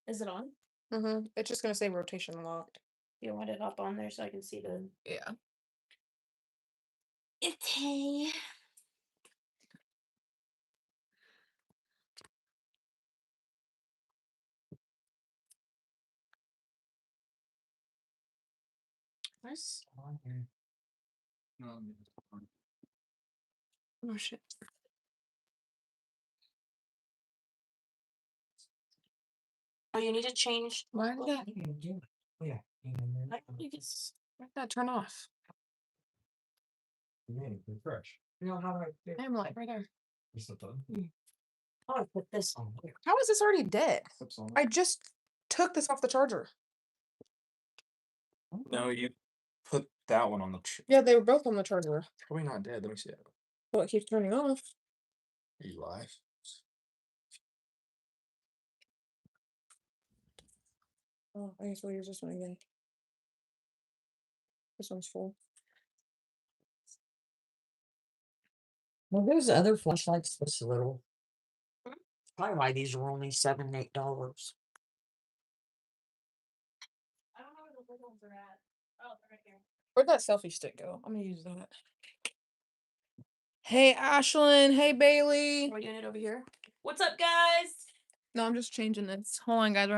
Is it on? It's just gonna say rotation locked. You want it up on there so I can see the. Yeah. Okay. Nice. Oh shit. Oh, you need to change. Why did that? You can Why did that turn off? Fresh. I'm like right there. Oh, I put this on here. How is this already dead? I just took this off the charger. No, you put that one on the. Yeah, they were both on the charger. Probably not dead. Let me see it. Well, it keeps turning off. Are you live? Oh, I guess we'll use this one again. This one's full. Well, there's other flashlights this little. Probably why these are only $7, $8. I don't know where the little ones are at. Oh, they're right here. Where'd that selfie stick go? I'm gonna use that. Hey, Ashlyn. Hey, Bailey. Are we doing it over here? What's up, guys? No, I'm just changing this. Hold on, guys.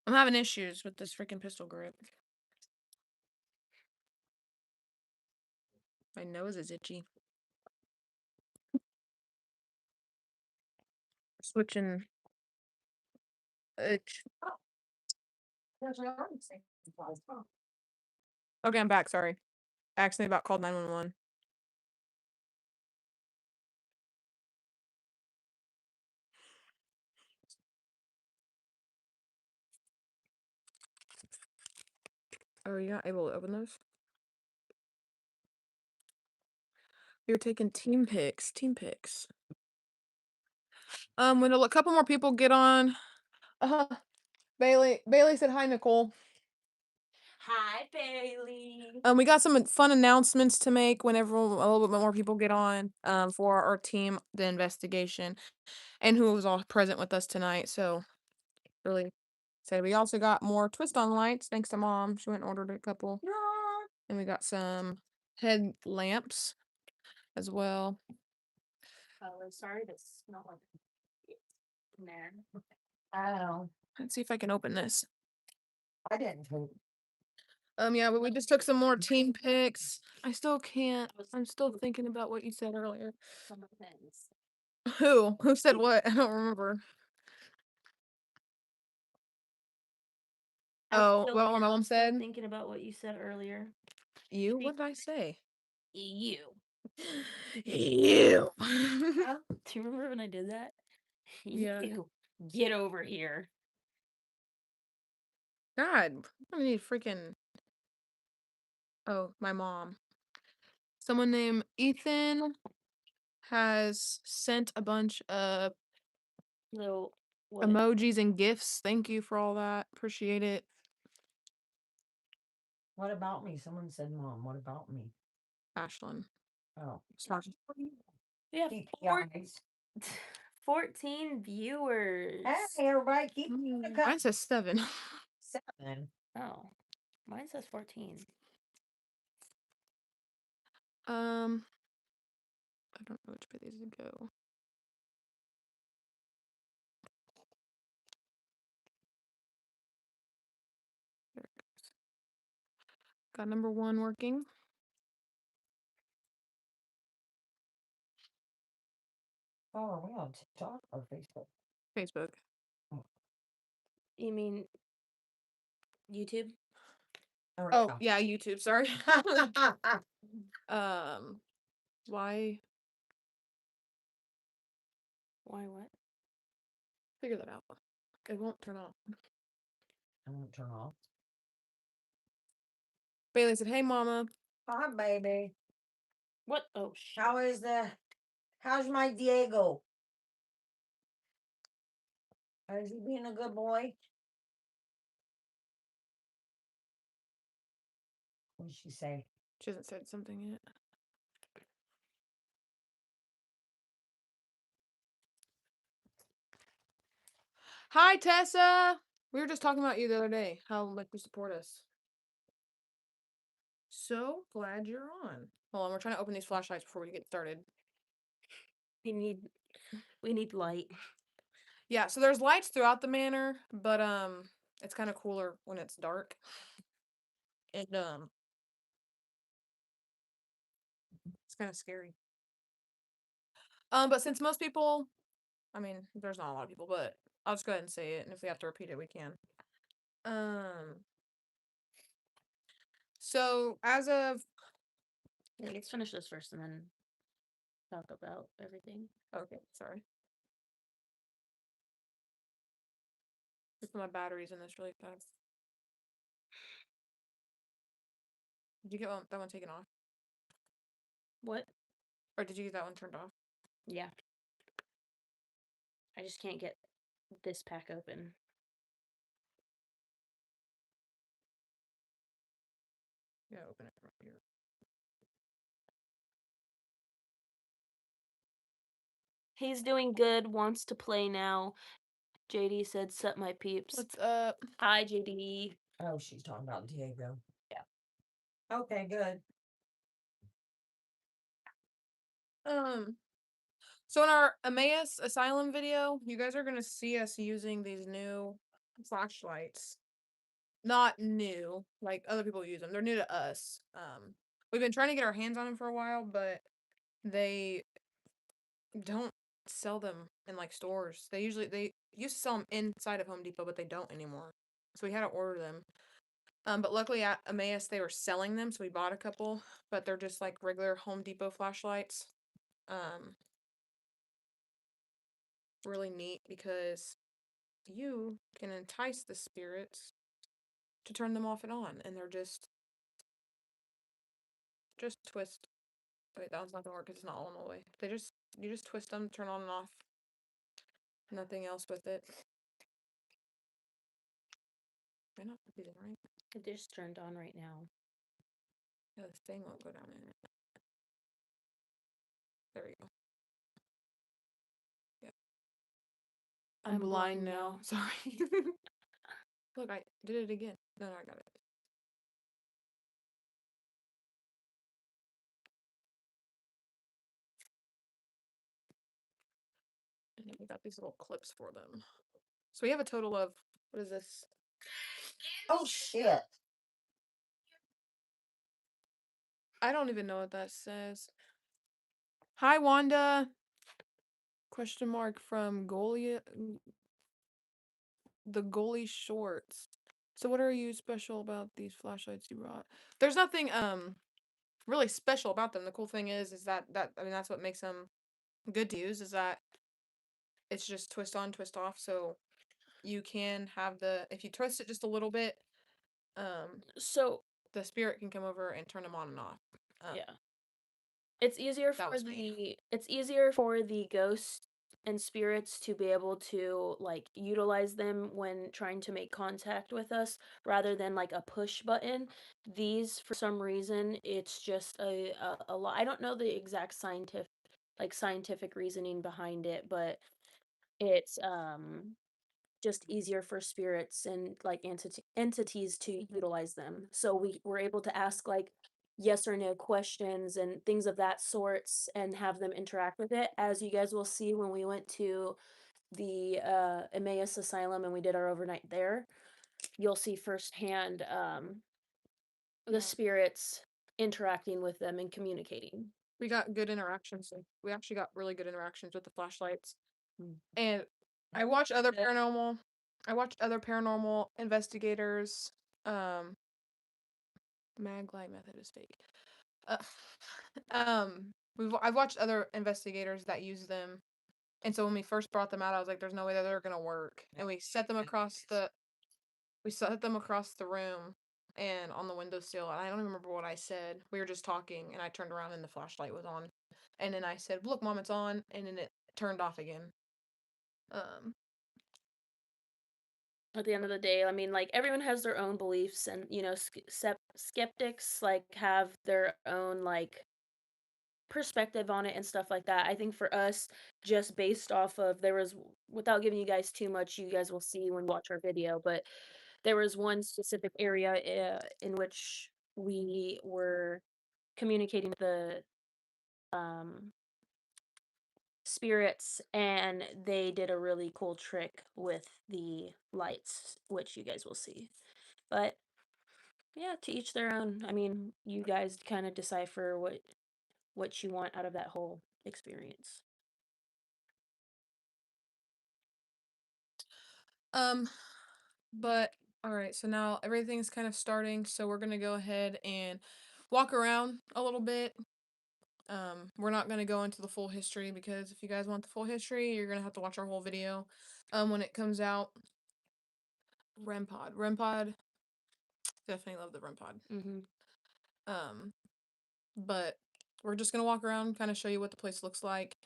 I'm having issues with this freaking pistol grip. My nose is itchy. Switching. Itch. Okay, I'm back. Sorry. Accidentally about called 911. Oh, you're not able to open those? We were taking team pics. When a couple more people get on. Bailey said hi, Nicole. Hi, Bailey. We got some fun announcements to make whenever a little bit more people get on. For our team, the investigation, and who was all present with us tonight. So, really excited. We also got more twist on lights. Thanks to Mom, she went and ordered a couple. And we got some head lamps as well. Oh, I'm sorry to smell like in there. Oh, Let's see if I can open this. I didn't think. Yeah, but we just took some more team pics. I still can't. I'm still thinking about what you said earlier. Some of the things. Who said what? I don't remember. Oh, well, what my mom said. Thinking about what you said earlier. You? What did I say? You. You. Do you remember when I did that? Yeah. You. Get over here. God, I need freaking. Oh, my mom. Someone named Ethan has sent a bunch of Little emojis and gifts. Thank you for all that. Appreciate it. What about me? Someone said, Mom, what about me? Ashlyn. Oh. Yeah, Keep guys. 14 viewers. Hey, everybody, keep Mine says 7. 7. Oh, mine says 14. I don't know which way these would go. There it goes. Got number 1 working. Oh, are we on TikTok or Facebook? Facebook. You mean YouTube? Oh, yeah, YouTube. Sorry. Why? Why what? Figure that out. It won't turn off. I won't turn off. Bailey said, "Hey, Mama." Hi, baby. What? Oh, How's my Diego? Is he being a good boy? What did she say? She hasn't said something yet. Hi, Tessa. We were just talking about you the other day. How like you support us. So glad you're on. Hold on, we're trying to open these flashlights before we get started. We need light. Yeah, so there's lights throughout the manor, but it's kind of cooler when it's dark. And it's kind of scary. But since most people, I mean, there's not a lot of people, but I'll just go ahead and say it, and if we have to repeat it, we can. So as of Yeah, let's finish this first and then talk about everything. okay, sorry. Just my batteries in this really fast. Did you get that one taken off? What? Or did you get that one turned off? Yeah. I just can't get this pack open. Yeah, open it from here. He's doing good, wants to play now. JD said, "Sup, my peeps." What's up? Hi, JD. Oh, she's talking about Diego. Yeah. Okay, good. So in our Emmaus Asylum video, you guys are gonna see us using these new flashlights. Not new, like other people use them. They're new to us. We've been trying to get our hands on them for a while, but they don't sell them in like stores. They used to sell them inside of Home Depot, but they don't anymore. So we had to order them. But luckily at Emmaus they were selling them, so we bought a couple. But they're just like regular Home Depot flashlights. Really neat because you can entice the spirits to turn them off and on, and they're just twist. Wait, that one's not gonna work because it's not all in the way. You just twist them, turn on and off. Nothing else with it. May not be right. It just turned on right now. Yeah, the thing won't go down in it. There we go. Yeah. I'm blind now. Sorry. Look, I did it again. No, I got it. And then we got these little clips for them. So we have a total of, what is this? Oh, shit. I don't even know what that says. Hi, Wanda. Question mark from Goalie. The Goalie Shorts. So what are you special about these flashlights you brought? There's nothing really special about them. The cool thing is that I mean that's what makes them good to use is that it's just twist on, twist off. So you can have if you twist it just a little bit, So the spirit can come over and turn them on and off. yeah, it's easier that for was me. it's easier for the ghosts and spirits to be able to like utilize them when trying to make contact with us rather than like a push button. These for some reason it's just a lot. I don't know the exact scientific reasoning behind it, but it's just easier for spirits and like entities to utilize them. So we were able to ask like yes or no questions and things of that sorts and have them interact with it. As you guys will see when we went to the Emmaus Asylum and we did our overnight there, you'll see firsthand the Yeah. spirits interacting with them and communicating. We got good interactions. We actually got really good interactions with the flashlights. And I watched other paranormal investigators. Maglite method is fake. Uh, I've watched other investigators that use them, and so when we first brought them out, I was like, "There's no way that they're gonna work." And we set them across the room and on the windowsill. And I don't even remember what I said. We were just talking, and I turned around and the flashlight was on, and then I said, "Look, Mom, it's on," and then it turned off again. At the end of the day, I mean, like everyone has their own beliefs, and you know, skeptics like have their own like perspective on it and stuff like that. I think for us, just based off of without giving you guys too much, you guys will see when you watch our video, but there was one specific area in which we were communicating with the um, spirits, and they did a really cool trick with the lights, which you guys will see. But yeah, to each their own. I mean, you guys kind of decipher what you want out of that whole experience. Um, but all right, so now everything's kind of starting, so we're gonna go ahead and walk around a little bit. We're not gonna go into the full history because if you guys want the full history, you're gonna have to watch our whole video. When it comes out. REM pod, definitely love the REM pod. Mm-hmm. Um, but we're just gonna walk around, kind of show you what the place looks like,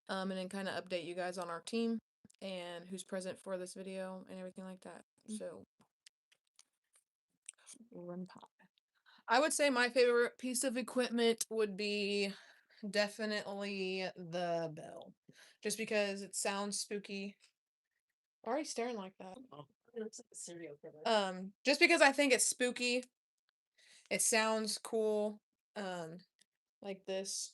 and then kind of update you guys on our team and who's present for this video and everything like that. So, REM pod. I would say my favorite piece of equipment would be definitely the bell, just because it sounds spooky. Why are you staring like that? It looks like a serial killer. Just because I think it's spooky. It sounds cool. Like this.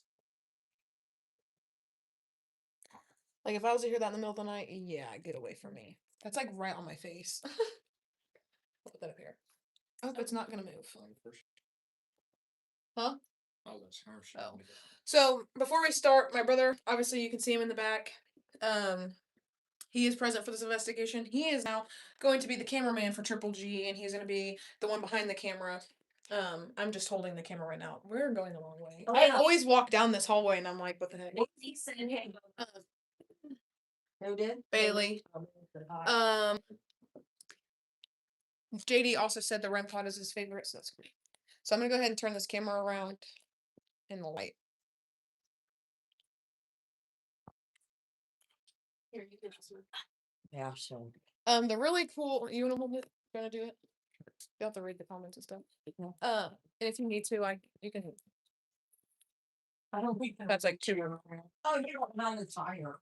Like if I was to hear that in the middle of the night, yeah, get away from me. That's like right on my face. Put that up here. I hope it's not gonna move. Huh? Oh, that's her. Oh. So before we start, my brother, obviously you can see him in the back. He is present for this investigation. He is now going to be the cameraman for Triple G, and he's going to be the one behind the camera. I'm just holding the camera right now. We're going the wrong way. I always walk down this hallway, and I'm like, what the heck? Who did? Bailey. Um, JD also said the REM pod is his favorite, so that's great. So I'm gonna go ahead and turn this camera around in the light. Here, you can just move. Yeah, so. The really cool. You wanna hold it? Gonna do it? You have to read the comments and stuff. Yeah. And if you need to, you can. I don't think That's like 2. Oh, you don't know the tire.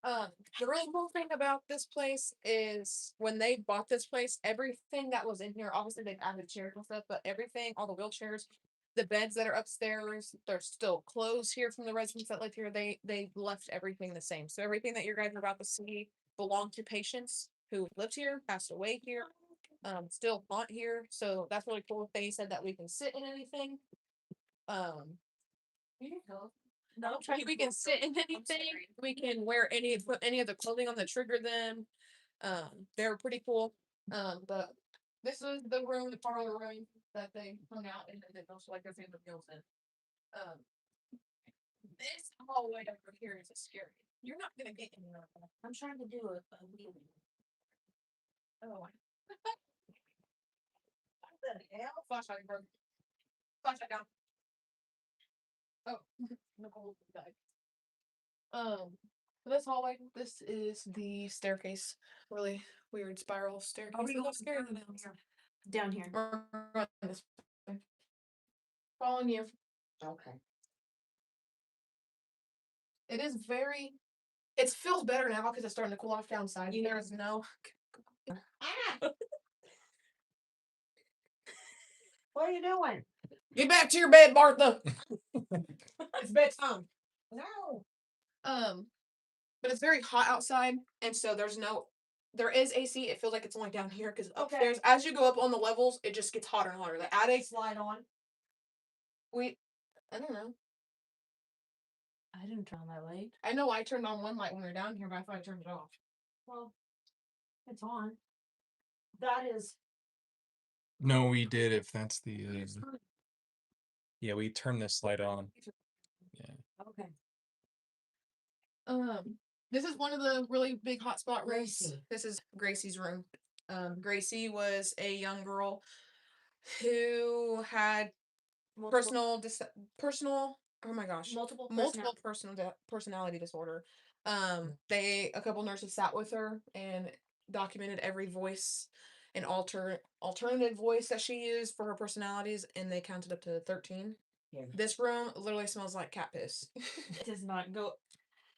The really cool thing about this place is when they bought this place, everything that was in here, obviously they've added chairs and stuff, but everything, all the wheelchairs, the beds that are upstairs, they're still closed here from the residents that live here. They left everything the same. So everything that you guys are about to see belonged to patients who lived here, passed away here, still haunt here. So that's really cool. They said that we can sit in anything. No, we can sit in anything. We can wear put any of the clothing on that trigger them. They're pretty cool. But this is the room, the parlor room that they hung out in, and also like their family meals in. Um, this hallway over here is a scary. You're not gonna get anywhere. I'm trying to do a wheelie. Oh, flashlight broke. Flashlight down. Oh, Nicole died. For this hallway, this is the staircase. Really weird spiral staircase. Are we It going looks scary. Down here. We're going this way. Following you. Okay. It is very. It feels better now because it's starting to cool off downside. There is no. Ah! What are you doing? Get back to your bed, Martha. It's bedtime. No. But it's very hot outside, and so there is AC. It feels like it's only down here because upstairs, as you go up on the levels, it just gets hotter and hotter. The attic Slide on. I don't know. I didn't turn on that light. I know I turned on one light when we were down here, but I thought I turned it off. Well, it's on. That is. No, we did. If that's the. Yeah, we turned this light on. Yeah. Okay. This is one of the really big hotspot rooms. Gracie. This is Gracie's room. Gracie was a young girl who had personal oh my gosh, Multiple personality disorder. A couple nurses sat with her and documented every voice and alternative voice that she used for her personalities, and they counted up to 13. Yeah. This room literally smells like cat piss. It does not go.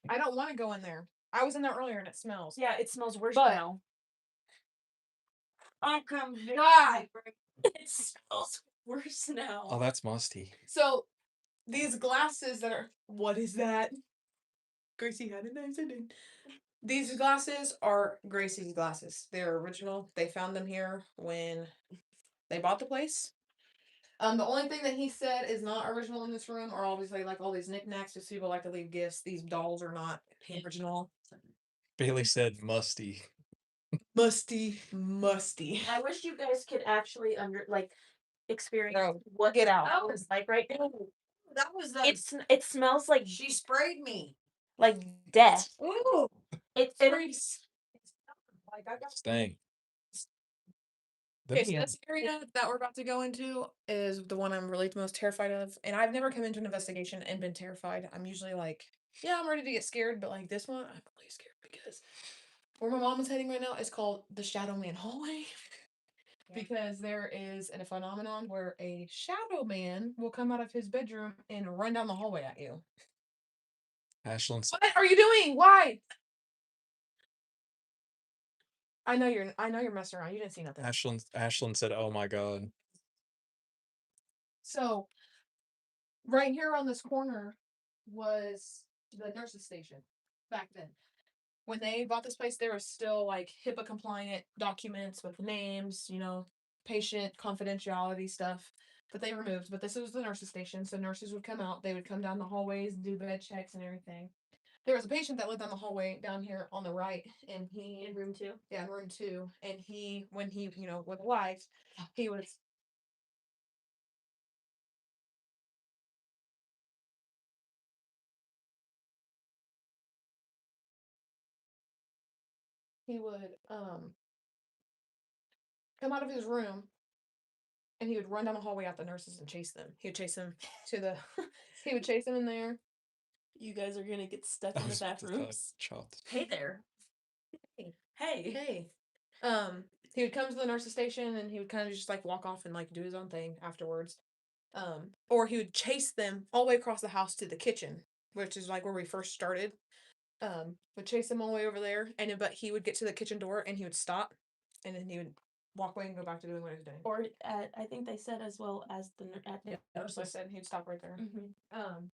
I don't want to go in there. I was in there earlier and it smells. Yeah, it smells worse But- now. Oh, come God. It smells worse now. Oh, that's musty. So these glasses that are what is that? Gracie had a nice ending. These glasses are Gracie's glasses. They're original. They found them here when they bought the place. The only thing that he said is not original in this room are obviously like all these knickknacks. Just people like to leave gifts. These dolls are not original. Bailey said musty. Musty, musty. I wish you guys could actually experience Bro, what get out. that was like right now. That was the. It smells like She sprayed me. death. Ooh. It Like I got. Staying. Okay, so this area that we're about to go into is the one I'm really most terrified of. And I've never come into an investigation and been terrified. I'm usually like, yeah, I'm ready to get scared, but like this one, I'm really scared because where my mom is heading right now is called the Shadow Man Hallway. Because there is a phenomenon where a shadow man will come out of his bedroom and run down the hallway at you. Ashlyn, What are you doing? Why? I know you're messing around. You didn't see nothing. Ashlyn said, "Oh my god." So, right here on this corner was the nurse's station back then. When they bought this place, there was still like HIPAA compliant documents with names, patient confidentiality stuff that they removed. But this was the nurse's station, so nurses would come out. They would come down the hallways, do bed checks and everything. There was a patient that lived on the hallway down here on the right, and he in room 2. yeah, in room 2, and when he was alive, he was he would come out of his room and he would run down the hallway at the nurses and chase them. He would chase them to the he would chase them in there. You guys are gonna get stuck I in the was just, bathrooms. chopped. Hey there. Hey. Hey. Hey. He would come to the nurse's station and he would kind of just like walk off and like do his own thing afterwards. Or he would chase them all the way across the house to the kitchen, which is like where we first started. Would chase them all the way over there, but he would get to the kitchen door and he would stop, and then he would walk away and go back to doing what he was doing. Or I think they said as well as at the So I said he'd stop right there. Mhm.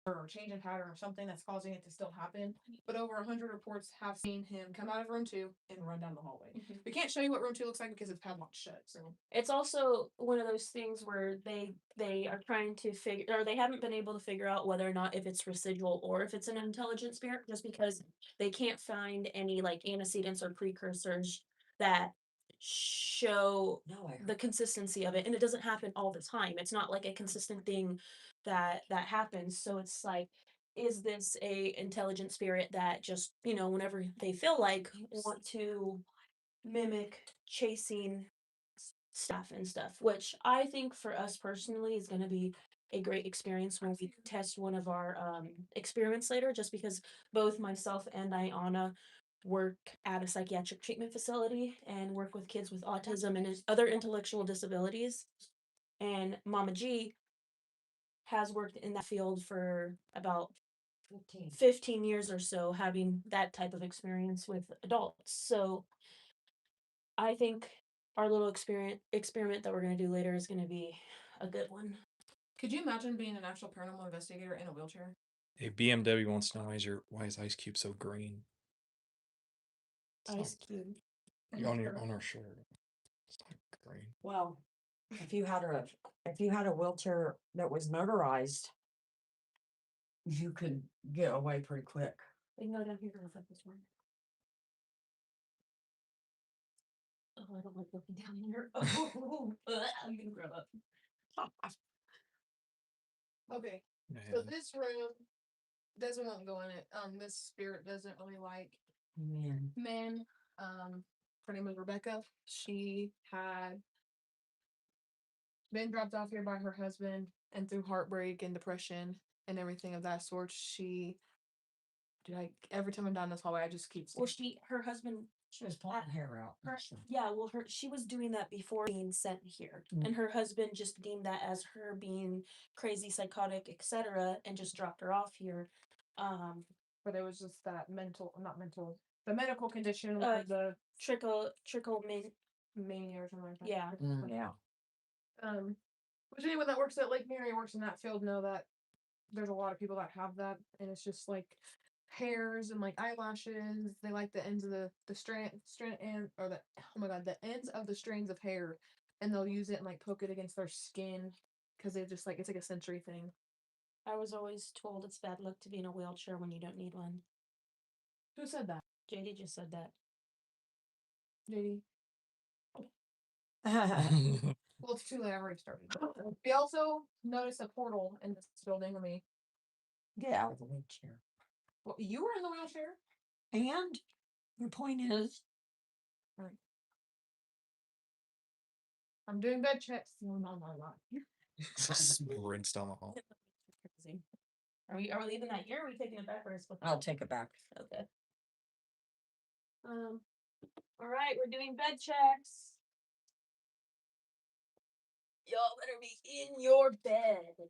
Or change in pattern or something that's causing it to still happen. But over 100 reports have seen him come out of room 2 and run down the hallway. We can't show you what room 2 looks like because it's padlocked shut. So It's also one of those things where they are trying to figure, or they haven't been able to figure out whether or not if it's residual or if it's an intelligent spirit, just because they can't find any like antecedents or precursors that show No, I heard. the consistency of it, and it doesn't happen all the time. It's not like a consistent thing that happens. So it's like, is this a intelligent spirit that just, whenever they feel like, want to mimic chasing stuff and stuff, which I think for us personally is going to be a great experience when we test one of our experiments later, just because both myself and Ayana work at a psychiatric treatment facility and work with kids with autism and other intellectual disabilities. And Mama G has worked in that field for about 15 years or so, having that type of experience with adults. So I think our little experiment that we're gonna do later is gonna be a good one. could you imagine being an actual paranormal investigator in a wheelchair? A BMW wants to know why is Ice Cube so green? Ice Cube. On our shirt. It's not green. Well, if you had a wheelchair that was motorized, you could get away pretty quick. We can go down here real quick this one. Oh, I don't like looking down here. Oh, I'm gonna grow up. Okay, Yeah. so this room doesn't want to go in it. This spirit doesn't really like Man. men. Her name was Rebecca. She had been dropped off here by her husband, and through heartbreak and depression and everything of that sort, every time I'm down this hallway, I just keep. Well, her husband She was pulling her hair out. Yeah, well, she was doing that before being sent here, Mm. and her husband just deemed that as her being crazy, psychotic, etc., and just dropped her off here. But it was just that not mental, the medical condition Uh, with the trickle mania or something like that. yeah. Yeah. Which anyone that works at Lake Mary works in that field know that there's a lot of people that have that, and it's just like hairs and like eyelashes. They like the ends of the strand and or the oh my god, the ends of the strands of hair, and they'll use it and like poke it against their skin because they just like it's like a sensory thing. I was always told it's bad luck to be in a wheelchair when you don't need one. Who said that? JD just said that. JD. Well, it's too late. I've already started. We also noticed a portal in this building. Let me. Get out of the wheelchair. Well, you were in the wheelchair. And your point is, I'm doing bed checks. No. Rinsed down the hall. Are we leaving that here? Or are we taking it back? Or is it I'll take it back. okay. All right, we're doing bed checks. Y'all better be in your bed,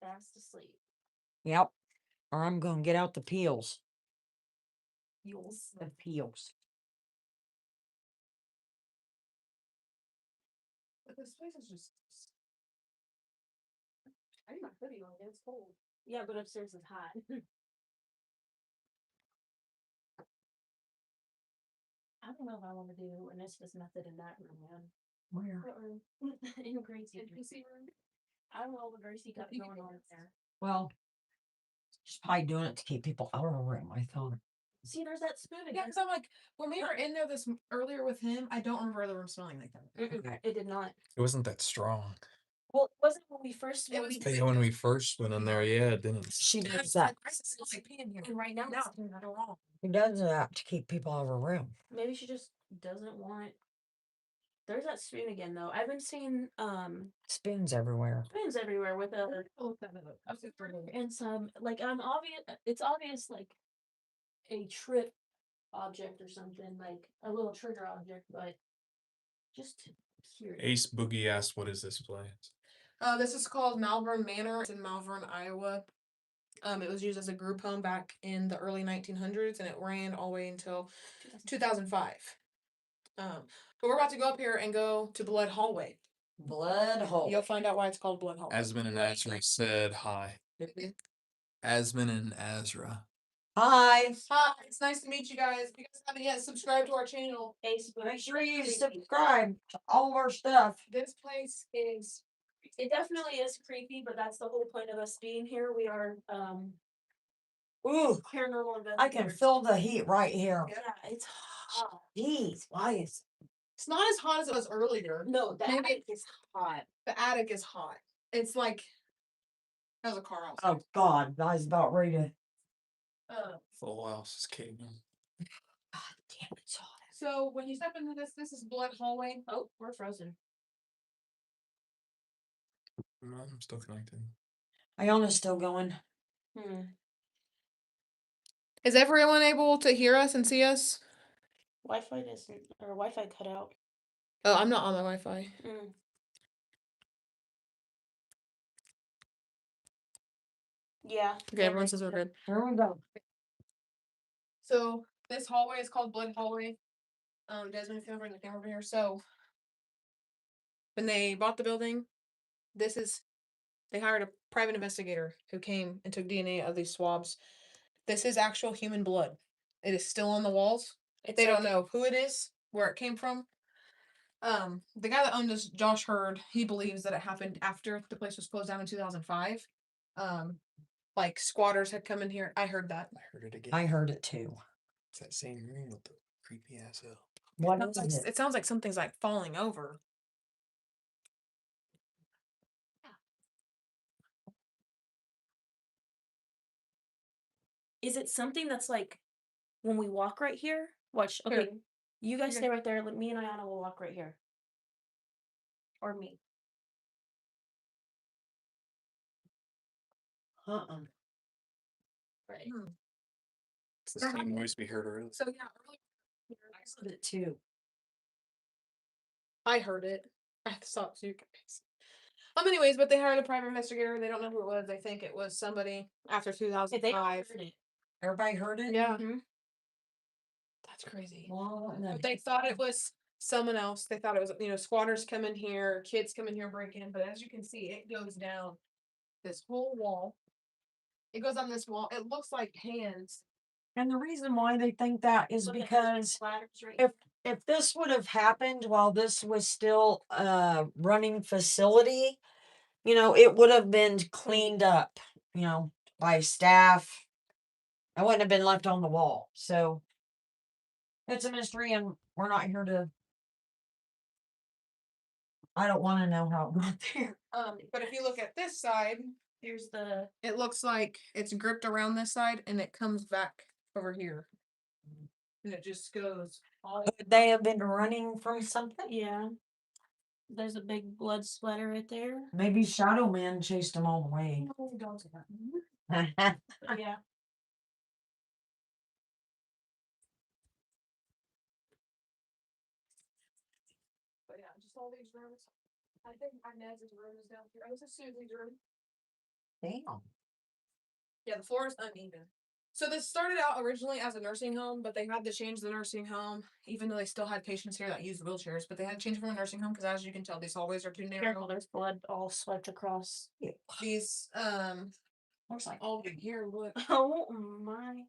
fast asleep. Yep. Or I'm gonna get out the peels. Yules. The peels. But this place is just. I need my hoodie on. It's cold. Yeah, but upstairs is hot. I don't know if I want to do an Istus method in that room, man. Where? What room? In Gracie. NPC room. I don't know what Gracie got You going can on do there. Well, she's probably doing it to keep people out of her room, I thought. See, there's that spoon Yeah, again. because I'm like, when we were in there earlier with him, I don't remember the room smelling like that. Okay. It did not. It wasn't that strong. Well, it wasn't when we first. It was- Yeah, when we first went in there, yeah, it didn't. She does It's that. like, why does it smell like pee in here? And right now, No, I don't know. She does that to keep people out of her room. maybe she just doesn't want. There's that spoon again, though. I've been seeing Spoons everywhere. spoons everywhere with a I'll look that up. and some like obvious. It's obvious like a trip object or something, like a little trigger object, but just curious. Ace Boogie asked, "What is this place?" This is called Malvern Manor. It's in Malvern, Iowa. It was used as a group home back in the early 1900s, and it ran all the way until 2005. But we're about to go up here and go to Blood Hallway. Blood hole. You'll find out why it's called Blood Hallway. Asman and Azra said hi. Asman and Azra. Hi. Hi, it's nice to meet you guys. If you guys haven't yet subscribed to our channel, Make sure you subscribe to all of our stuff. this place is. It definitely is creepy, but that's the whole point of us being here. We are Ooh, paranormal investigators. I can feel the heat right here. Yeah, it's hot. Jeez, why is It's not as hot as it was earlier. No, the Maybe- attic is hot. The attic is hot. It's like there's a car outside. Oh God, I was about ready to. Full house is caving. God damn it, it's hot. So when you step into this is Blood Hallway. Oh, we're frozen. No, I'm still connected. Iona's still going. Is everyone able to hear us and see us? Wi-Fi doesn't, or Wi-Fi cut out. Oh, I'm not on the Wi-Fi. Yeah. Okay, everyone says we're good. Here we go. So this hallway is called Blood Hallway. Desmond, if you want to bring the camera over here. So when they bought the building, they hired a private investigator who came and took DNA of these swabs. This is actual human blood. It is still on the walls. They don't know who it is, where it came from. The guy that owned this, Josh Hurd, he believes that it happened after the place was closed down in 2005. Like squatters had come in here. I heard that. I heard it again. I heard it too. It's that same room with the creepy ass hell. What is it? It sounds like something's like falling over. Is it something that's like when we walk right here? Watch. Okay, Here. you guys Okay. stay right there. Me and Ayana will walk right here. Or me. Uh-uh. Right. It's the same noise we heard earlier. So yeah, earlier heard it too. I heard it. I saw it too, guys. Anyways, but they hired a private investigator. They don't know who it was. They think it was somebody after They all 2005. heard it. Everybody heard it? Yeah, Mhm. that's crazy. Well, But they thought it was someone else. They thought it was, squatters come in here, kids come in here, break in. But as you can see, it goes down this whole wall. It goes on this wall. It looks like hands. and the reason why they think that is Look at because splatters right if this would have happened while this was still a running facility, it would have been cleaned up, by staff. It wouldn't have been left on the wall. So it's a mystery, and we're not here to. I don't want to know how it got there. But if you look at this side, Here's the it looks like it's gripped around this side and it comes back over here. And it just goes all Could they have been running from something? yeah. There's a big blood splatter right there. Maybe Shadow Man chased them all the way. Oh, don't do that. Yeah. But yeah, just all these rooms. I think Inez's room is down here. Oh, this is Susie's room. Damn. Yeah, the floor is uneven. So this started out originally as a nursing home, but they had to change the nursing home, even though they still had patients here that used wheelchairs. But they had to change it from a nursing home because, as you can tell, these hallways are too narrow. Careful, there's blood all swept across. These Looks like all here, look. Oh my.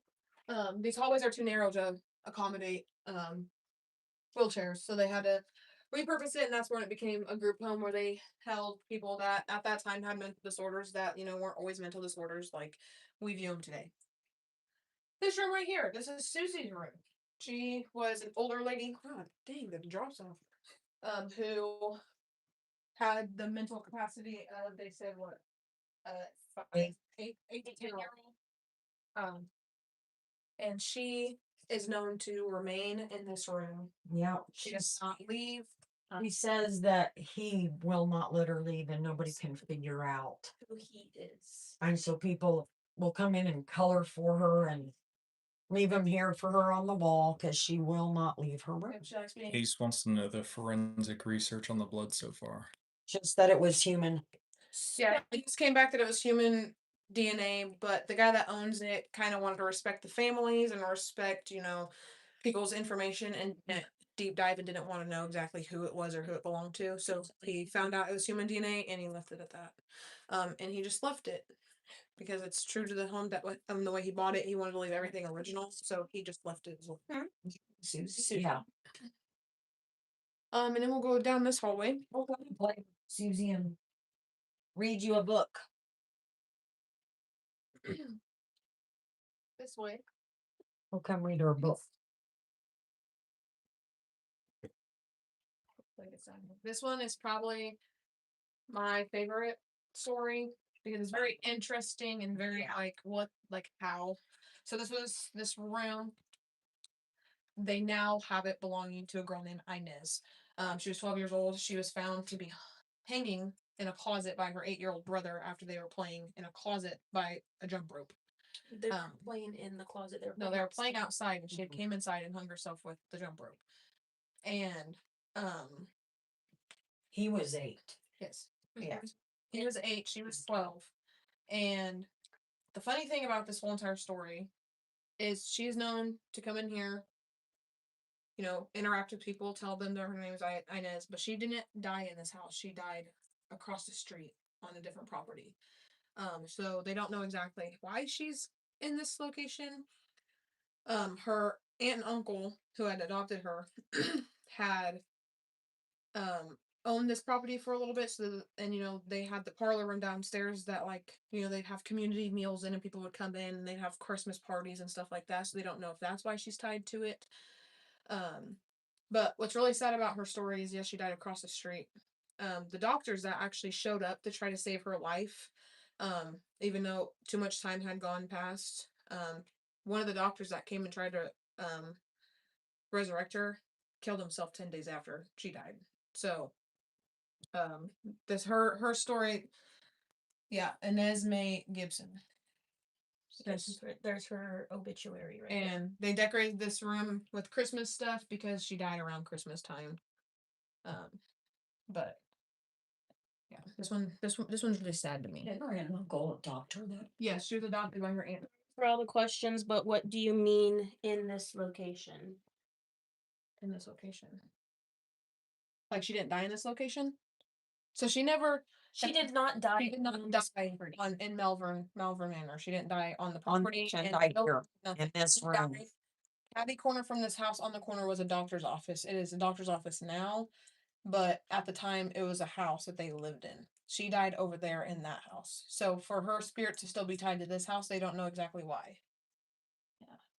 These hallways are too narrow to accommodate wheelchairs, so they had to repurpose it, and that's when it became a group home where they held people that at that time had mental disorders that weren't always mental disorders like we view them today. This room right here, this is Susie's room. She was an older lady. God dang, the drops off. Who had the mental capacity of, they said what, 8 to 10 year old. And she is known to remain in this room. yeah. She does not leave. He says that he will not let her leave, and nobody can figure out. Who he is. And so people will come in and color for her and leave them here for her on the wall because she will not leave her room. Ace wants to know the forensic research on the blood so far. Just that it was human. Yeah, it just came back that it was human DNA, but the guy that owns it kind of wanted to respect the families and respect, people's information and deep dive and didn't want to know exactly who it was or who it belonged to. So he found out it was human DNA and he left it at that. And he just left it because it's true to the home that the way he bought it, he wanted to leave everything original, so he just left it as well. Susie. Yeah. And then we'll go down this hallway. We'll go and play Susie and read you a book. This way. We'll come read her a book. This one is probably my favorite story because it's very interesting and very how. So this was this room. They now have it belonging to a girl named Inez. She was 12 years old. She was found to be hanging in a closet by her 8-year-old brother after they were playing in a closet by a jump rope. They were playing in the closet. They were playing outside, and she had came inside and hung herself with the jump rope. And he was 8. Yes. Yeah. He was 8, she was 12. And the funny thing about this whole entire story is she is known to come in here, interact with people, tell them that her name is Inez, but she didn't die in this house. She died across the street on a different property. So they don't know exactly why she's in this location. Her aunt and uncle who had adopted her had owned this property for a little bit, they had the parlor room downstairs that they'd have community meals in and people would come in and they'd have Christmas parties and stuff like that, so they don't know if that's why she's tied to it. But what's really sad about her story is, yes, she died across the street. The doctors that actually showed up to try to save her life, even though too much time had gone past, one of the doctors that came and tried to resurrect her killed himself 10 days after she died. So her story, yeah, Inez May Gibson. There's her obituary right there. And they decorated this room with Christmas stuff because she died around Christmas time. But yeah, this one's really sad to me. Didn't her aunt and uncle adopt her then? Yeah, she was adopted by her aunt. For all the questions, but what do you mean in this location? In this location. Like she didn't die in this location? So she never She did not die. She did not on die this property. in Malvern Manor. She didn't die on the On property. and and died no- here nothing. in this She room. died Catty corner from this house on the corner was a doctor's office. It is a doctor's office now, but at the time it was a house that they lived in. She died over there in that house. So for her spirit to still be tied to this house, they don't know exactly why.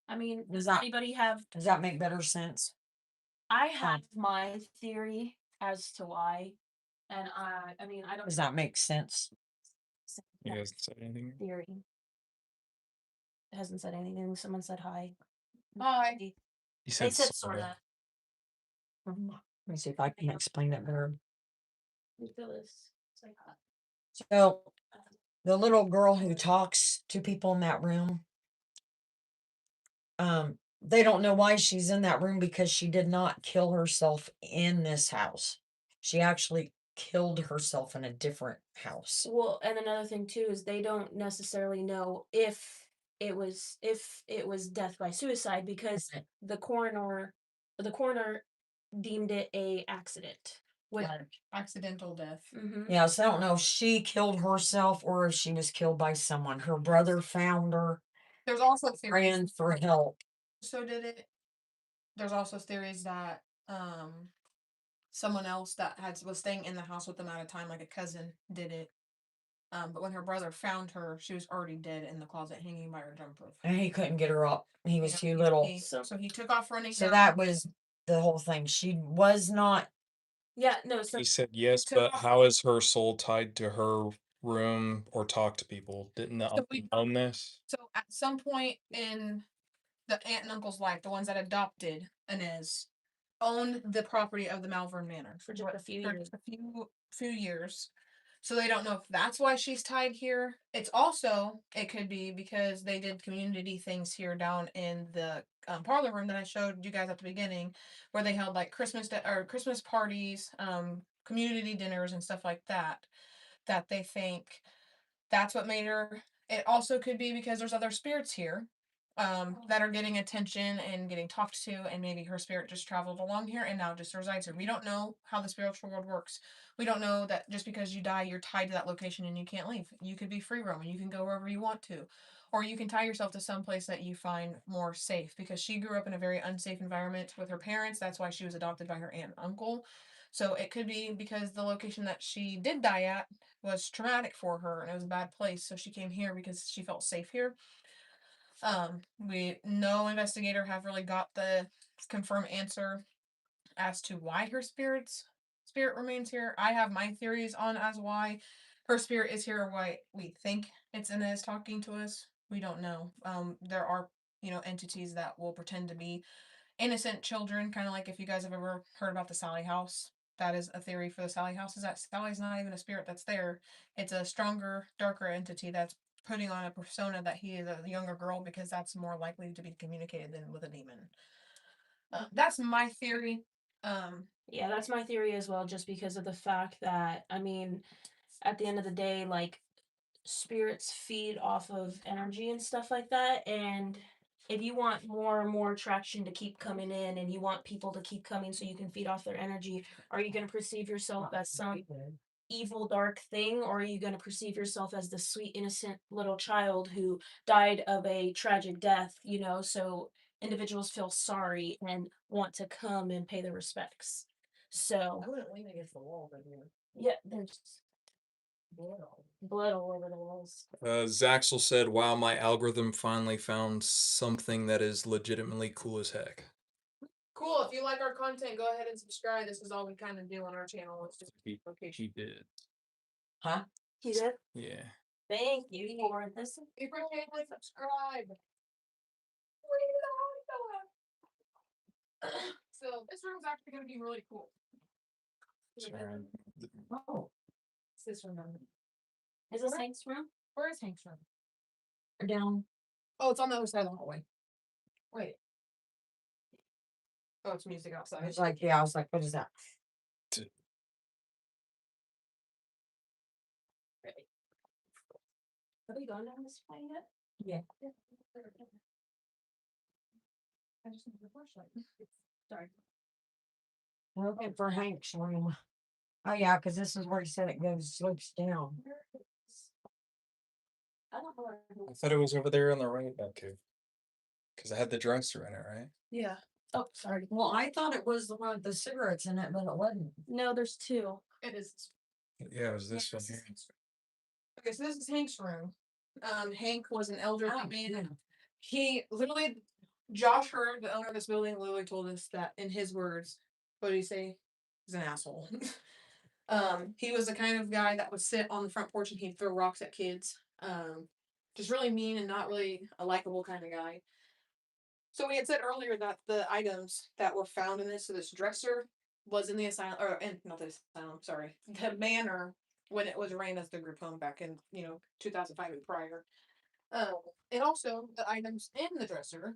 I mean, Does does that- anybody have? Does that make better sense? I have my theory as to why, and I mean, I don't. Does that make sense? You guys said anything? Theory. It hasn't said anything. Someone said hi. Hi. You They said said sorta. sorta. Let me see if I can explain it better. You feel this? It's like hot. So the little girl who talks to people in that room, they don't know why she's in that room because she did not kill herself in this house. She actually killed herself in a different house. Well, and another thing too is they don't necessarily know if it was death by suicide because Right. the coroner deemed it a accident. Accidental death. Mm-hmm. Yeah, so I don't know if she killed herself or if she was killed by someone. Her brother found her, There's also theories. ran for help. So did it. There's also theories that someone else that was staying in the house with them at a time, like a cousin, did it. But when her brother found her, she was already dead in the closet, hanging by her jumper. And he couldn't get her up. He was Yeah, too little. So he took off running. So down. that was the whole thing. She was not. Yeah, no. So He said yes, took but off- how is her soul tied to her room or talk to people? Didn't the So uncle we- own this? So at some point in the aunt and uncle's life, the ones that adopted Inez, owned the property of the Malvern Manor for just a few years. few years. So they don't know if that's why she's tied here. It could be because they did community things here down in the parlor room that I showed you guys at the beginning, where they held like Christmas parties, community dinners and stuff like that. That they think that's what made her. It also could be because there's other spirits here that are getting attention and getting talked to, and maybe her spirit just traveled along here and now just resides here. We don't know how the spiritual world works. We don't know that just because you die, you're tied to that location and you can't leave. You could be free roaming. You can go wherever you want to, or you can tie yourself to some place that you find more safe. Because she grew up in a very unsafe environment with her parents. That's why she was adopted by her aunt and uncle. So it could be because the location that she did die at was traumatic for her and it was a bad place. So she came here because she felt safe here. No investigator have really got the confirmed answer as to why her spirit remains here. I have my theories on as why her spirit is here or why we think it's Inez talking to us. We don't know. There are, entities that will pretend to be innocent children, kind of like if you guys have ever heard about the Sally House. That is a theory for the Sally House, is that Sally's not even a spirit that's there. It's a stronger, darker entity that's putting on a persona that he is a younger girl because that's more likely to be communicated than with a demon. That's my theory. Yeah, that's my theory as well, just because of the fact that, I mean, at the end of the day, like, spirits feed off of energy and stuff like that. And if you want more and more traction to keep coming in and you want people to keep coming so you can feed off their energy, are you going to perceive yourself as some evil, dark thing, or are you going to perceive yourself as the sweet, innocent little child who died of a tragic death, So individuals feel sorry and want to come and pay their respects. So, I wouldn't lean against the wall, but yeah, there's blood all over the walls. Zaxel said, "Wow, my algorithm finally found something that is legitimately cool as heck." Cool. If you like our content, go ahead and subscribe. This is all we kind of do on our channel. It's just He did. Huh? You did? Yeah. Thank you for this. appreciate it. Subscribe. So this room's actually going to be really cool. Sorry. Oh, It's this room. Is this Hank's room? Where is Hank's room? down Oh, it's on the other side of the hallway. Wait. Oh, it's music outside. It's like, yeah, I was like, what is that? Have we gone down this way yet? Yeah. I just need the flashlight. Sorry. We're looking for Hank's room. Oh yeah, because this is where he said it goes slopes down. I don't know. I thought it was over there on the right. Okay. Because I had the dresser in it, right? Yeah. Oh, sorry. Well, I thought it was the one with the cigarettes in it, but it wasn't. No, there's two. It is. Yeah, it was this one here. Okay, so this is Hank's room. Hank was an elderly Oh, man. yeah. He literally, Josh Heard, the owner of this building, literally told us that in his words, what did he say? He's an asshole. He was the kind of guy that would sit on the front porch and he'd throw rocks at kids. Just really mean and not really a likable kind of guy. So we had said earlier that the items that were found in this dresser was in the asylum, or not the asylum, sorry, the manor when it was ran as the group home back in 2005 and prior. And also the items in the dresser.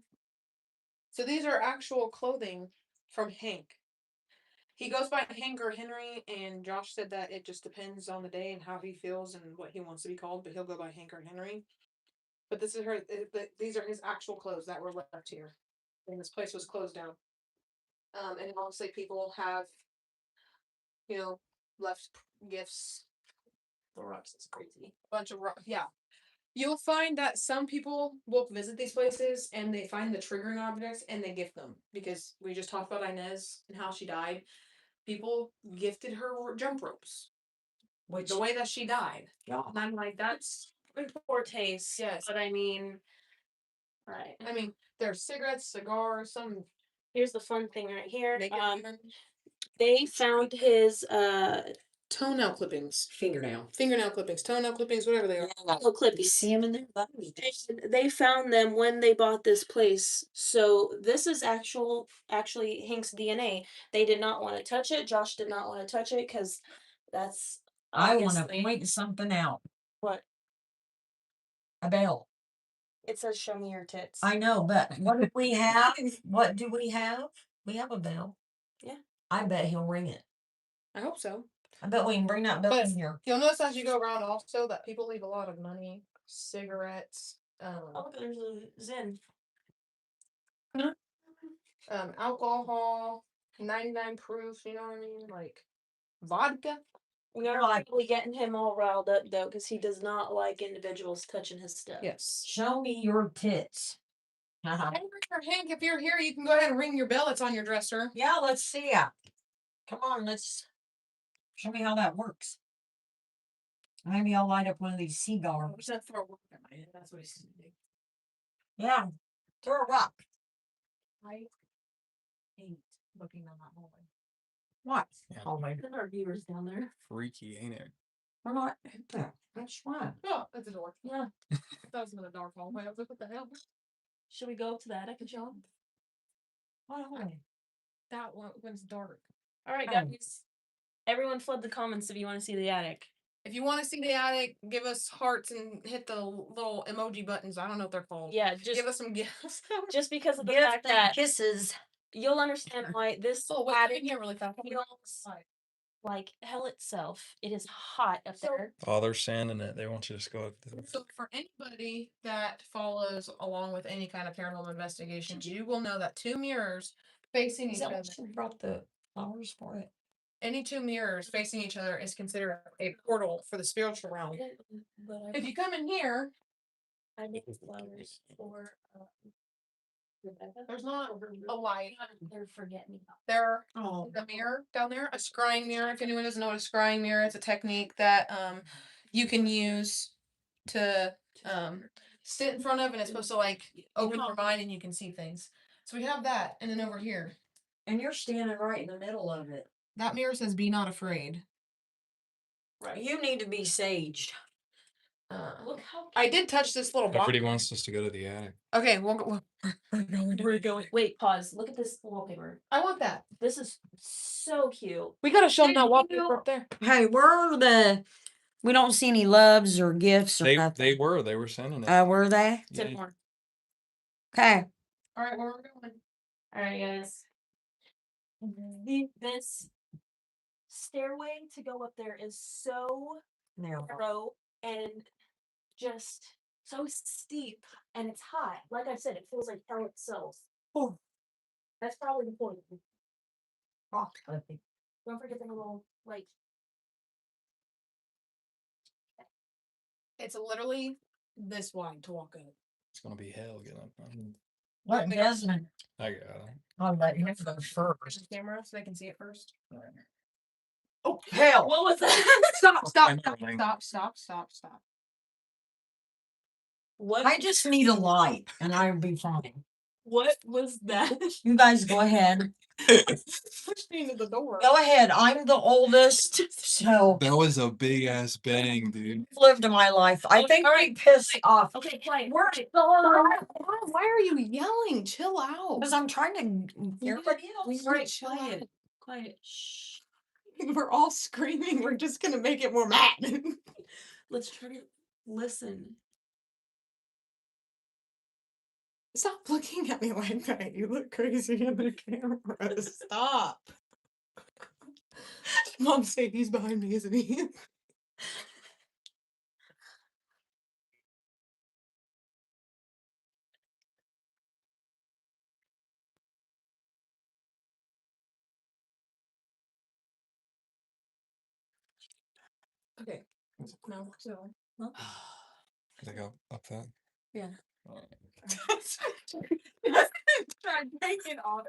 So these are actual clothing from Hank. He goes by Hank or Henry, and Josh said that it just depends on the day and how he feels and what he wants to be called, but he'll go by Hank or Henry. But this is these are his actual clothes that were left here. And this place was closed down. And honestly, people have, left gifts. The rocks is crazy. Bunch of yeah. You'll find that some people will visit these places and they find the triggering objects and they gift them because we just talked about Inez and how she died. People gifted her jump ropes. Which The way that she died. yeah. And I'm like, that's in poor taste. Yes. But I mean, right. I mean, there's cigarettes, cigars, some. Here's the fun thing right here. Naked women. They found his Toenail clippings. Fingernail clippings, toenail clippings, whatever they are. nail clippings. You see him in there? And they found them when they bought this place. So this is actually Hank's DNA. They did not want to touch it. Josh did not want to touch it because that's I want to obviously point something out. what A bell. it says. Show me your tits. I know, but what do we have? What do we have? We have a bell. Yeah. I bet he'll ring it. I hope so. I bet we can bring that bell But in here. you'll notice as you go around also that people leave a lot of money, cigarettes, Oh, there's a Zen. alcohol, 99 proof, you know what I mean? Like vodka. We are Like- probably getting him all riled up though, because he does not like individuals touching his stuff. Yes. Show me your tits. Hank, if you're here, you can go ahead and ring your bell. It's on your dresser. Yeah, let's see ya. Come on, let's show me how that works. Maybe I'll light up one of these cigars. He's gonna throw a rock at my head. That's what he's gonna do. Yeah, throw a rock. I hate looking on that hallway. What? Yeah. Oh my! There are viewers down there. Freaky, ain't it? We're not. That's right. Oh, that's a door. Yeah. That was in a dark hallway. I was like, what the hell? Should we go up to the attic and show him? What hallway? That one when's dark. All right, Oh. guys. Everyone flood the comments if you want to see the attic. If you want to see the attic, give us hearts and hit the little emoji buttons. I don't know what they're called. Yeah, just Give us some gifts. just because of the Gift fact and that kisses. you'll understand why this Oh, wait, I attic can hear really fast. feels like hell itself. It is hot up So- there. Oh, they're sanding it. They want you to just go up there. So for anybody that follows along with any kind of paranormal investigations, you will know that two mirrors facing Is each that other. what you brought the flowers for it? Any two mirrors facing each other is considered a portal for the spiritual realm. But If you come in here, I made flowers for Rebecca. there's not a light. They're forget me. There, Oh, the mirror down there, a scrying mirror. If anyone doesn't know what a scrying mirror is, a technique that you can use to sit in front of, and it's supposed to like open your mind and you can see things. So we have that, and then over here, and you're standing right in the middle of it. that mirror says "Be not afraid." Right. You need to be saged. Look how I did touch this little box. Everybody wants us to go to the attic. Okay, we'll go. we're going. Wait, pause. Look at this wallpaper. I want that. This is so cute. We gotta show them Did that you- wallpaper up there. Hey, we don't see any loves or gifts or They nothing. were sending it. Were they? Tip Yeah. more. Okay. All right, where are we going? All right, guys. This stairway to go up there is so narrow and just so steep, and it's high. Like I said, it feels like hell itself. Oh. That's probably the point. Oh, Don't forget the little like. It's literally this wide to walk up. It's gonna be hell getting up. Let Desmond. I got it. I'll let him go first. The camera so they can see it first. Oh hell! What was that? Stop! Stop! I'm Stop! filming. Stop! Stop! Stop! Stop! What? I just need a light, and I'll be fine. What was that? You guys go ahead. Push me into the door. Go ahead. I'm the oldest, so That was a big ass bang, dude. I've lived my life. I think All we right. pissed off Okay, quiet. We're- Quiet. Go on. Why are you yelling? Chill out. because I'm trying to. Everybody We else. need to chill Quiet. out. Quiet. Shh. We're all screaming. We're just gonna make it more mad. Let's try to listen. Stop looking at me like that. You look crazy in the camera. Stop. Mom said he's behind me, isn't he? Okay. No, so. Did I go up that? Yeah. Alright. Try taking off.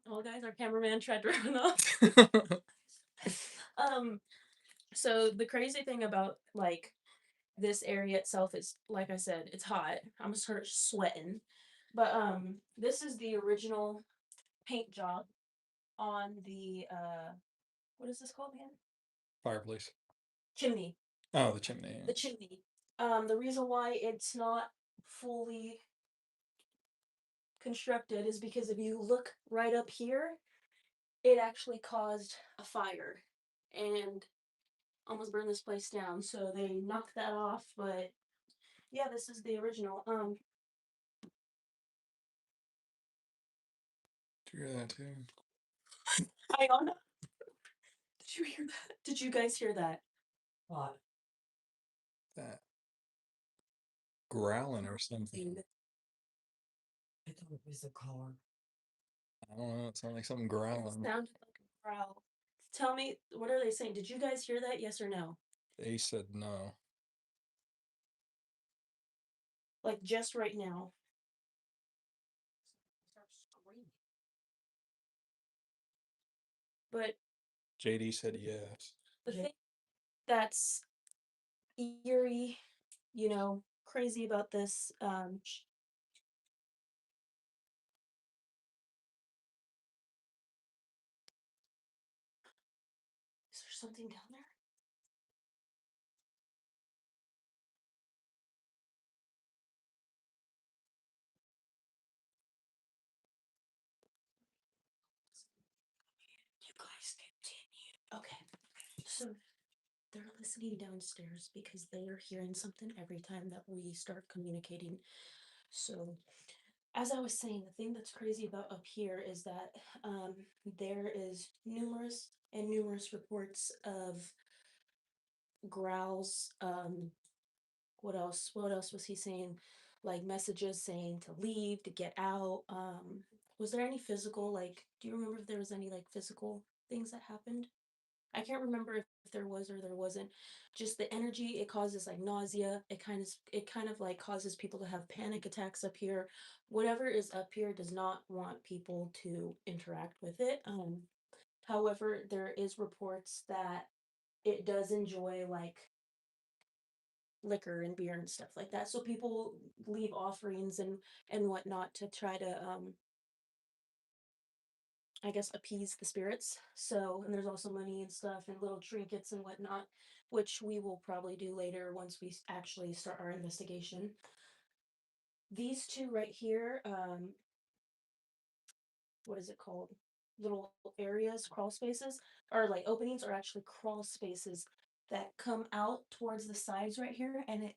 Oh, guys, our cameraman tried to run off. So the crazy thing about like this area itself is, like I said, it's hot. I'm gonna start sweating. But this is the original paint job on the what is this called again? Fireplace. Chimney. Oh, the chimney. The chimney. The reason why it's not fully constructed is because if you look right up here, it actually caused a fire and almost burned this place down. So they knocked that off, but yeah, this is the original. Did you hear that too? I don't know. Did you hear that? Did you guys hear that? What? That growling or something. I thought it was a car. I don't know. It sounded like something It growling. sounded like a growl. Tell me, what are they saying? Did you guys hear that? Yes or no? They said no. Like just right now. But JD said yes. the thing that's eerie, crazy about this, is there something down there? You guys continue. Okay. So they're listening downstairs because they are hearing something every time that we start communicating. So, as I was saying, the thing that's crazy about up here is that there is numerous reports of growls. What else? What else was he saying? Like messages saying to leave, to get out. Was there any physical? Like, do you remember if there was any like physical things that happened? I can't remember if there was or there wasn't. Just the energy it causes like nausea. It kind of like causes people to have panic attacks up here. Whatever is up here does not want people to interact with it. However, there is reports that it does enjoy like liquor and beer and stuff like that. So people leave offerings and whatnot to try to I guess, appease the spirits. So, and there's also money and stuff and little trinkets and whatnot, which we will probably do later once we actually start our investigation. These two right here, what is it called? Little areas, crawl spaces, or like openings, are actually crawl spaces that come out towards the sides right here, and it